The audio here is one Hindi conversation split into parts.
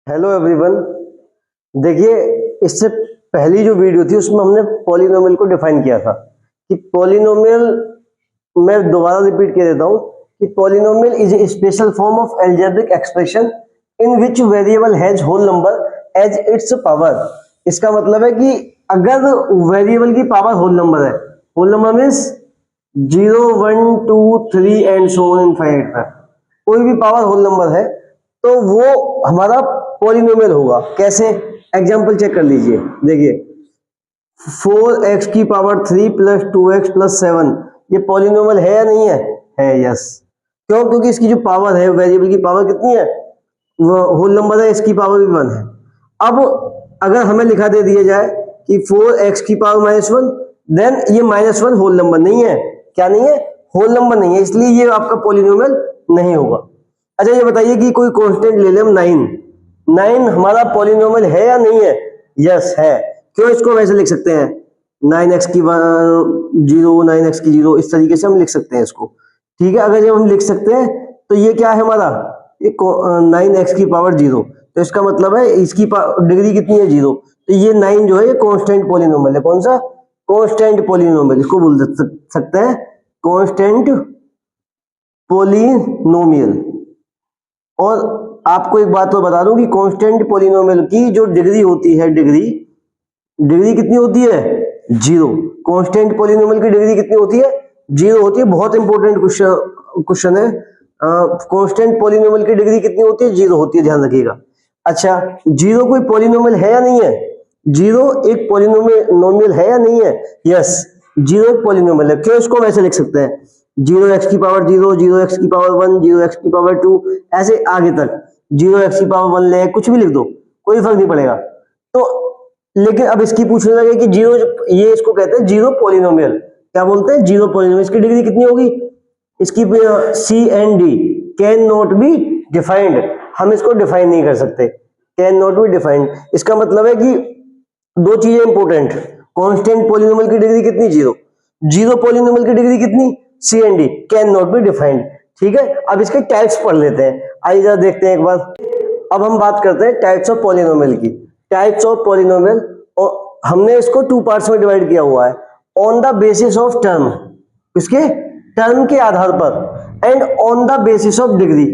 Hello everyone. देखिए, इससे पहली जो वीडियो थी उसमें हमने पॉलिनोमियल को डिफाइन किया था कि पॉलिनोमियल, मैं दोबारा रिपीट कर देता हूं कि polynomial is a special form of algebraic expression in which variable has whole number as its power. इसका मतलब है कि अगर वेरिएबल की पावर होल नंबर है, whole number means 0 1 2 3 and so on infinite तक, कोई भी पावर होल नंबर है तो वो हमारा पॉलिनोमियल होगा। कैसे? एग्जांपल चेक कर लीजिए। देखिए, 4x की पावर 3 प्लस 2x प्लस 7, ये पॉलिनोमियल है या नहीं है? है, यस। क्यों? क्योंकि इसकी जो पावर है, वेरिएबल की पावर कितनी है, वो होल नंबर है, इसकी पावर भी 1 है। अब अगर हमें लिखा दे दिया जाए कि 4x की पावर -1, देन ये -1 होल नंबर नहीं है। क्या नहीं है? होल नंबर नहीं है, इसलिए ये आपका पॉलिनोमियल नहीं होगा। अच्छा, ये बताइए कि कोई कांस्टेंट ले ले हम 9, 9 हमारा पॉलिनोमियल है या नहीं है? यस है। क्यों? इसको वैसे लिख सकते हैं 9x की 0, 9x की 0, इस तरीके से हम लिख सकते हैं इसको। ठीक है, अगर जब हम लिख सकते हैं तो ये क्या है हमारा, ये 9x की पावर 0, तो इसका मतलब है इसकी डिग्री कितनी है? 0। तो ये 9 जो है ये कांस्टेंट पॉलिनोमियल है। कौन सा? कांस्टेंट पॉलिनोमियल, इसको बोल सकते हैं कांस्टेंट पॉलिनोमियल। और आपको एक बात तो बता दूं कि कांस्टेंट पॉलिनोमियल की जो डिग्री होती है, डिग्री कितनी होती है? 0। कांस्टेंट पॉलिनोमियल की डिग्री कितनी होती है? 0 होती है। बहुत इंपॉर्टेंट क्वेश्चन है। कांस्टेंट पॉलिनोमियल की डिग्री कितनी होती है? 0 होती है, ध्यान रखिएगा। अच्छा, 0 कोई पॉलिनोमियल है या नहीं है? 0 एक पॉलिनोमियल है या नहीं है? यस, 0 एक पॉलिनोमियल है। क्यों? इसको वैसे लिख सकते हैं 0x की पावर 0, 0x की पावर 1, 0x की पावर 2, ऐसे आगे तक 0x की पावर 1 ले, कुछ भी लिख दो, कोई फर्क नहीं पड़ेगा। तो लेकिन अब इसकी पूछने लगे कि 0, ये इसको कहते हैं 0 पॉलिनोमियल। क्या बोलते हैं? 0 पॉलिनोमियल। इसकी डिग्री कितनी होगी? इसकी C and D cannot be defined, हम इसको डिफाइन नहीं कर सकते। कैन नॉट बी डिफाइंड, इसका मतलब है कि दो चीजें इंपॉर्टेंट। कांस्टेंट पॉलिनोमियल की डिग्री कितनी? 0। 0 पॉलिनोमियल की डिग्री कितनी? C and D cannot be defined. ठीक है, अब इसके टाइप्स पढ़ लेते हैं। आइए जरा देखते हैं एक बार। अब हम बात करते हैं टाइप्स ऑफ पॉलिनोमियल की। टाइप्स ऑफ पॉलिनोमियल, और हमने इसको 2 पार्ट्स में डिवाइड किया हुआ है। On the basis of term, इसके टर्म के आधार पर, and on the basis of degree,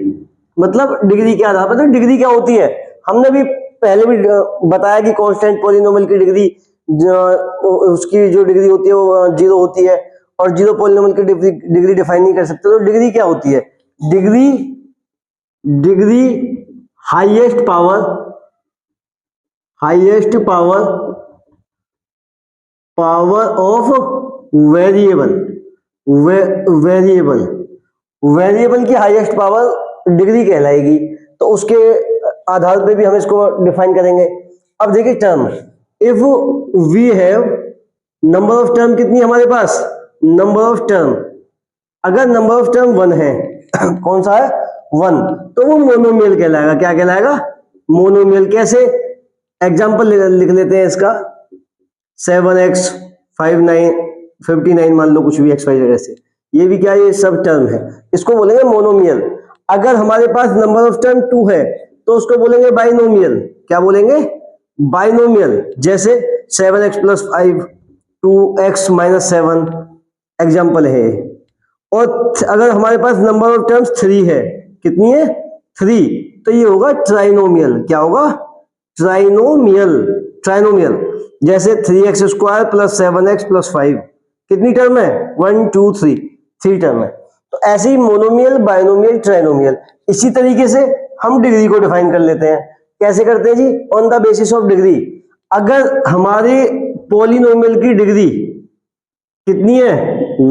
मतलब डिग्री के आधार पर। तो डिग्री क्या होती है, हमने भी पहले भी बताया कि कांस्टेंट पॉलिनोमियल की डिग्री, उसकी जो डिग्री होती है वो 0 होती है, और 0 पॉलिनोमियल की डिग्री डिफाइन नहीं कर सकते। तो डिग्री क्या होती है? Degree highest power, power of variable, variable की हाईएस्ट पावर डिग्री कहलाएगी। तो उसके आधार पे भी हम इसको डिफाइन करेंगे। अब देखिए term, if we have number of term, कितनी हमारे पास? नंबर ऑफ टर्म, अगर नंबर ऑफ टर्म 1 है कौन सा है? 1, तो वो मोनोमियल कहलाएगा। क्या कहलाएगा? मोनोमियल। कैसे? एग्जांपल लिख लेते हैं इसका। 7x 59 मान लो, कुछ भी x y जगह से, ये भी क्या है? ये सब टर्म है, इसको बोलेंगे मोनोमियल। अगर हमारे पास नंबर ऑफ टर्म 2 है तो उसको बोलेंगे बाइनोमियल। क्या बोलेंगे? बाइनोमियल। जैसे 7x plus 5, 2x minus 7, example है। और अगर हमारे पास नंबर ऑफ टर्म्स 3 है, कितनी है? 3, तो ये होगा ट्राइनोमियल। क्या होगा? ट्राइनोमियल। जैसे 3x square plus 7x plus 5, कितनी टर्म है? 1 2 3, 3 टर्म है। तो ऐसे ही मोनोमियल, बाइनोमियल, ट्राइनोमियल। इसी तरीके से हम डिग्री को डिफाइन कर लेते हैं। कैसे करते हैं जी? On the basis of degree. अगर हमारे पॉलिनोमियल की डिग्री कितनी है?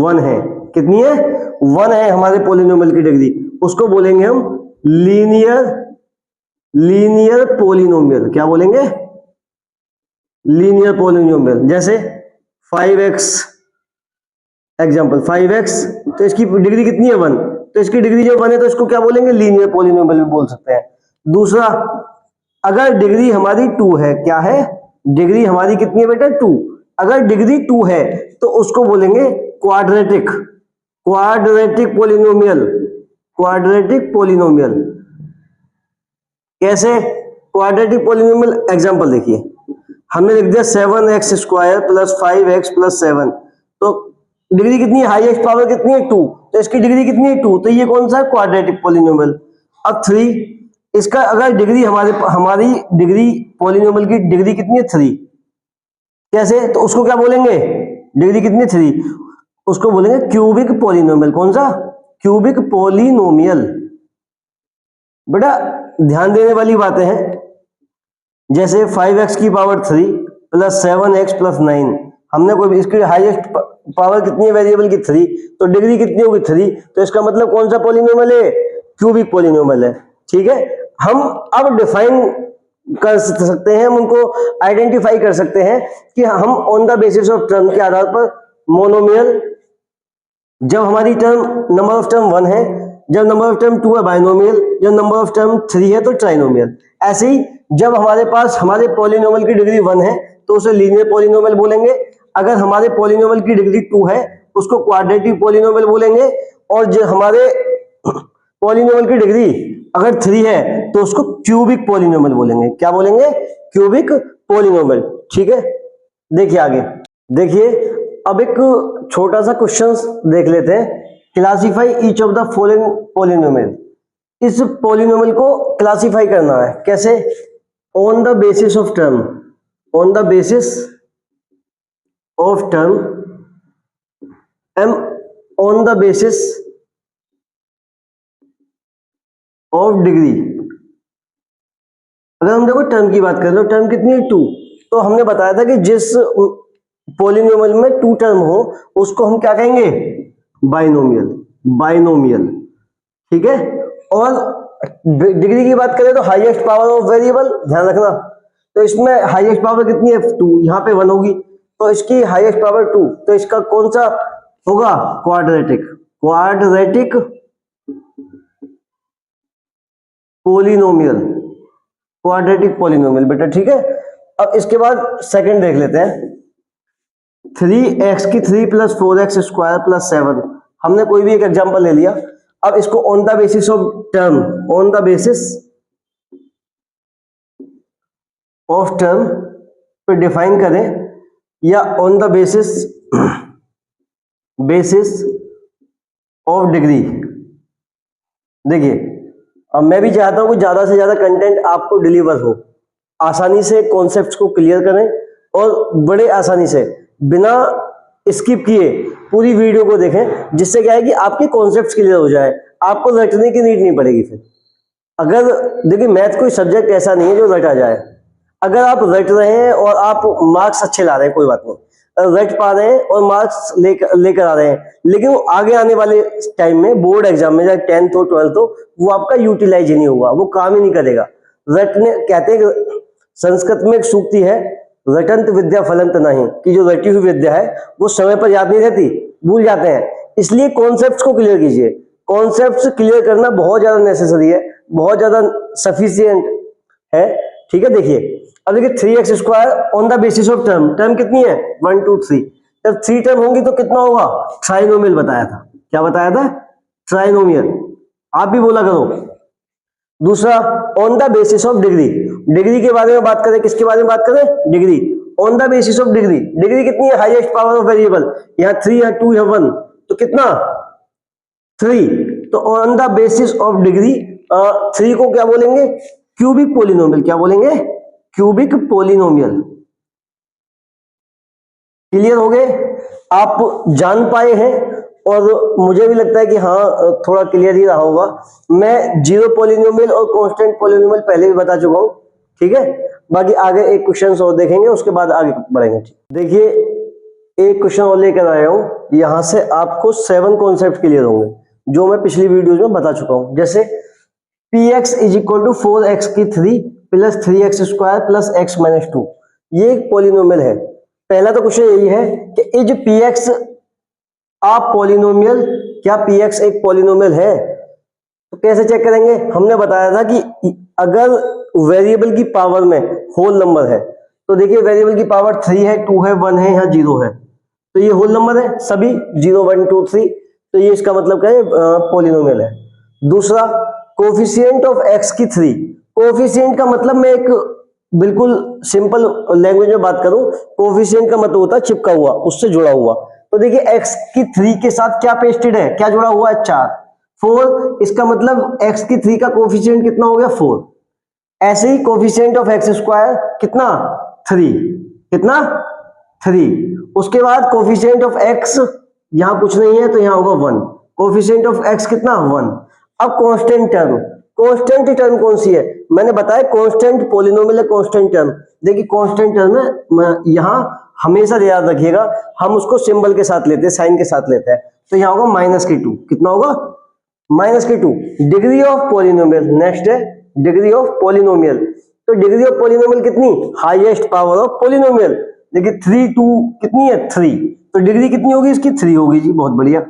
1 है। कितनी है? 1 है हमारे पॉलिनोमियल की डिग्री, उसको बोलेंगे हम लीनियर पॉलिनोमियल। क्या बोलेंगे? Linear polynomial. जैसे 5x, एग्जांपल 5x, तो इसकी डिग्री कितनी है? 1, तो इसकी डिग्री जब 1 है तो इसको क्या बोलेंगे? लीनियर पॉलिनोमियल भी बोल सकते हैं। दूसरा, अगर डिग्री हमारी 2 है, क्या है? डिग्री हमारी कितनी है बेटा? 2। अगर डिग्री 2 है तो उसको बोलेंगे क्वाड्रेटिक पॉलिनोमियल। कैसे? क्वाड्रेटिक पॉलिनोमियल एग्जांपल देखिए, हमने लिख दिया 7x² प्लस 5x प्लस 7, तो डिग्री कितनी है, हाईएस्ट पावर कितनी है 2, तो इसकी डिग्री कितनी है 2, तो ये कौन सा है, क्वाड्रेटिक पॉलिनोमियल। अब 3, इसका अगर डिग्री हमारी डिग्री पॉलिनोमियल की डिग्री कितनी है 3, कैसे, तो उसको क्या बोलेंगे, डिग्री कितनी 3, उसको बोलेंगे क्यूबिक पॉलिनोमियल। कौन सा, क्यूबिक पॉलिनोमियल। बेटा ध्यान देने वाली बातें हैं, जैसे 5x की पावर 3 प्लस 7x प्लस 9, हमने कोई इसकी हाईएस्ट पावर कितनी है वेरिएबल की 3, तो डिग्री कितनी होगी 3, तो इसका मतलब कौन सा पॉलिनोमियल है, क्यूबिक पॉलिनोमियल है। ठीक है, हम अब डिफाइन कर सकते हैं, हम उनको आइडेंटिफाई कर सकते हैं कि हम on the basis of term के आधार पर मोनोमियल, जब हमारी टर्म नंबर ऑफ टर्म 1 है, जब नंबर ऑफ टर्म 2 है बाइनोमियल, जब नंबर ऑफ टर्म 3 है तो ट्राइनोमियल। ऐसे ही जब हमारे पास हमारे पॉलिनोमियल की डिग्री 1 है तो उसे लीनियर पॉलिनोमियल बोलेंगे, अगर हमारे पॉलिनोमियल की डिग्री 2 है उसको क्वाड्रेटिक पॉलिनोमियल बोलेंगे, और जो हमारे पॉलिनोमियल की डिग्री अगर 3 है तो उसको क्यूबिक पॉलिनोमियल बोलेंगे। क्या बोलेंगे, क्यूबिक पॉलिनोमियल। ठीक है, देखिए आगे, देखिए अब एक छोटा सा क्वेश्चन देख लेते हैं, classify each of the following polynomial. इस पॉलिनोमियल को क्लासिफाई करना है, कैसे, on the basis of term, on the basis of term and on the basis of degree. अगर हम देखो टर्म की बात करें तो टर्म कितनी है 2, तो हमने बताया था कि जिस पॉलिनोमियल में 2 टर्म हो उसको हम क्या कहेंगे, बाइनोमियल, बाइनोमियल। ठीक है, और डिग्री की बात करें तो हाईएस्ट पावर ऑफ वेरिएबल, ध्यान रखना, तो इसमें हाईएस्ट पावर कितनी है 2, यहाँ पे 1 होगी, तो इसकी हाईएस्ट पावर 2, तो इसका कौन सा होगा, quadratic, quadratic polynomial, quadratic polynomial बेटा। ठीक है, अब इसके बाद सेकंड देख लेते हैं, 3x की 3 प्लस 4x² प्लस 7, हमने कोई भी एक एग्जांपल ले लिया। अब इसको on the basis of term, on the basis of term पे डिफाइन करें, या on the basis of degree. देखिए अब मैं भी चाहता हूं कि ज्यादा से ज्यादा कंटेंट आपको डिलीवर हो, आसानी से कॉन्सेप्ट्स को क्लियर करें और बड़े आसानी से बिना स्किप किए पूरी वीडियो को देखें, जिससे क्या है कि आपके कॉन्सेप्ट्स क्लियर हो जाए, आपको रटने की नीड नहीं पड़ेगी। फिर अगर देखिए मैथ कोई सब्जेक्ट ऐसा नहीं है जो रटा जाए, अगर आप रट रहे हैं और आप मार्क्स अच्छे ला रहे हैं कोई बात नहीं, रट पा रहे हैं और मार्क्स लेकर आ रहे हैं, लेकिन वो आगे आने वाले टाइम में बोर्ड एग्जाम में, चाहे 10th हो 12th हो, वो आपका यूटिलाइज ही नहीं होगा, वो काम ही नहीं करेगा। रटने कहते हैं, संस्कृत में एक सूक्ति है, रटंत विद्या फलंत नहीं, कि जो रटी हुई विद्या है वो समय पर याद नहीं रहती, भूल जाते हैं। इसलिए कॉन्सेप्ट्स को क्लियर कीजिए, कॉन्सेप्ट्स क्लियर करना बहुत ज्यादा नेसेसरी है, बहुत ज्यादा सफिशिएंट है। ठीक है, देखिए अब देखिए 3x² on the basis of term, term कितनी है 1 2 3, जब 3 टर्म होंगी तो कितना होगा, ट्राइनोमियल बताया था। क्या बताया था, ट्राइनोमियल, आप भी बोला करो। दूसरा on the basis of degree, degree के बारे में बात करें, किसके बारे में बात करें, degree, on the basis of degree. Degree कितनी है, हाईएस्ट पावर ऑफ वेरिएबल, यहाँ 3 यहाँ 2 यहाँ 1, तो कितना 3, तो on the basis of degree 3 को क्या बोलेंगे, क्यूबिक पॉलिनोमियल। क्या बोलेंगे, क्यूबिक पॉलिनोमियल। क्लियर हो गए, आप जान पाए हैं, और मुझे भी लगता है कि हाँ थोड़ा क्लियर ही रहा होगा। मैं जीरो पॉलिनोमियल और कांस्टेंट पॉलिनोमियल पहले भी बता चुका हूं। ठीक है, बाकी आगे एक क्वेश्चन और देखेंगे, उसके बाद आगे बढ़ेंगे। देखिए एक क्वेश्चन और लेकर आया हूं, यहां से आपको 7 कॉन्सेप्ट क्लियर होंगे जो मैं पिछली वीडियोज में बता चुका हूं। जैसे px is equal to 4x की 3 plus 3x² plus x minus 2, ये एक पॉलिनोमियल है। पहला तो क्वेश्चन यही है कि इज px आ पॉलिनोमियल, क्या px एक पॉलिनोमियल है। तो कैसे चेक करेंगे, हमने बताया था कि अगर वेरिएबल की पावर में होल नंबर है, तो देखिए वेरिएबल की पावर 3 है, 2 है, 1 है, यहाँ 0 है, तो ये होल नंबर है सभी 0 1 2 3, तो ये इसका मतलब क्या है, पॉलिनोमियल है। दूसरा कोफिशिएंट ऑफ x की 3, कोफिशिएंट का मतलब मैं एक बिल्कुल सिंपल लैंग्वेज में बात करूं, कोफिशिएंट का मतलब होता है चिपका हुआ, उससे जुड़ा हुआ। तो देखिए x की 3 के साथ क्या पेस्टेड है, क्या जुड़ा हुआ है, 4। 4, इसका मतलब x की 3 का कोफिशिएंट कितना हो गया, 4। ऐसे ही कोफिशिएंट ऑफ एक्स स्क्वायर कितना, 3। कितना, 3। उसके बाद कोफिशिएंट ऑफ x, यहां कुछ नहीं है तो यहां होगा 1। कोफिशिएंट ऑफ x कितना, 1। अब कांस्टेंट टर्म, कांस्टेंट टर्म कौन सी है, मैंने बताया कांस्टेंट पॉलिनोमियल है कांस्टेंट टर्म। देखिए कांस्टेंट टर्म है, यहां हमेशा याद रखिएगा हम उसको सिंबल के साथ लेते हैं, साइन के साथ लेते हैं। तो यहां होगा -2। कितना होगा, -2। डिग्री ऑफ पॉलिनोमियल, नेक्स्ट है डिग्री ऑफ पॉलिनोमियल। तो डिग्री ऑफ पॉलिनोमियल कितनी, हाईएस्ट पावर ऑफ पॉलिनोमियल। देखिए 3 2 कितनी है, 3। तो डिग्री कितनी होगी इसकी, 3 होगी जी, बहुत बढ़िया।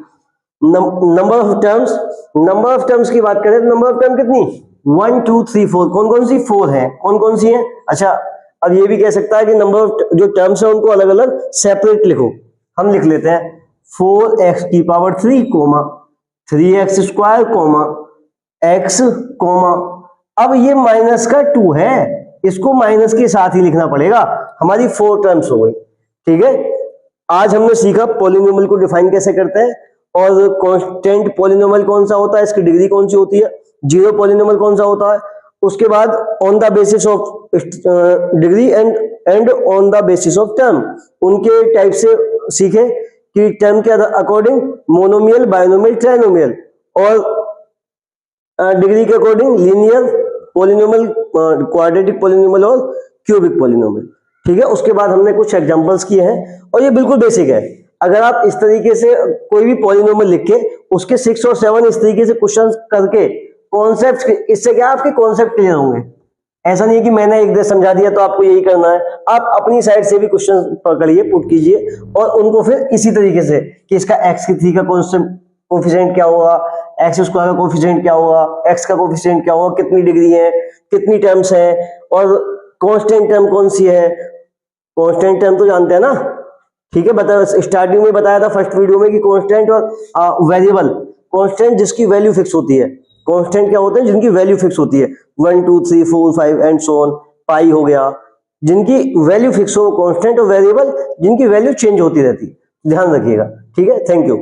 Number of terms, number of terms की बात करें तो नंबर ऑफ टर्म कितनी, 1 2 3 4। कौन कौन सी, 4 है। कौन कौन सी है, अच्छा अब ये भी कह सकता है कि नंबर ऑफ जो टर्म्स है उनको अलग अलग सेपरेट लिखो। हम लिख लेते हैं 4x की power 3 comma 3x square comma x comma. अब ये माइनस का 2 है, इसको माइनस के साथ ही लिखना पड़ेगा। हमारी 4 टर्म्स हो गई, ठीक है। आज हमने सीखा पॉलिनोमियल को डिफाइन कैसे करते हैं, और कांस्टेंट पॉलिनोमियल कौन सा होता है, इसकी डिग्री कौन सी होती है, जीरो पॉलिनोमियल कौन सा होता है। उसके बाद on the basis of degree and on the basis of term, उनके टाइप से सीखे कि टर्म के अकॉर्डिंग मोनोमियल, बाइनोमियल, ट्राइनोमियल, और डिग्री के according linear polynomial, quadratic polynomial और क्यूबिक पॉलिनोमियल, ठीक है। उसके बाद हमने कुछ एग्जांपल्स किए हैं, और ये बिल्कुल बेसिक है। अगर आप इस तरीके से कोई भी पॉलिनोमियल लिख के उसके 6 और 7 इस तरीके से क्वेश्चन करके कॉन्सेप्ट, इससे क्या आपके कॉन्सेप्ट क्लियर होंगे। ऐसा नहीं है कि मैंने एक देर समझा दिया तो आपको यही करना है, आप अपनी साइड से भी क्वेश्चन पकड़िए, पुट कीजिए, और उनको फिर इसी तरीके से कि इसका x की 3 का कोफिशिएंट क्या होगा, एक्स स्क्वायर का कोफिशिएंट क्या होगा, x का कोफिशिएंट क्या होगा, कितनी डिग्री है, कितनी टर्म्स है, और कांस्टेंट टर्म कौन सी है। कांस्टेंट टर्म तो जानते हैं ना, ठीक है। बता, स्टार्टिंग में बताया था फर्स्ट वीडियो में कि कांस्टेंट और वेरिएबल। कांस्टेंट जिसकी वैल्यू फिक्स होती है, कांस्टेंट क्या होते हैं, जिनकी वैल्यू फिक्स होती है, 1 2 3 4 5 एंड सो ऑन, पाई हो गया, जिनकी वैल्यू फिक्स हो कांस्टेंट, और वेरिएबल जिनकी वैल्यू चेंज होती रहती, ध्यान रखिएगा, ठीक है। Thank you.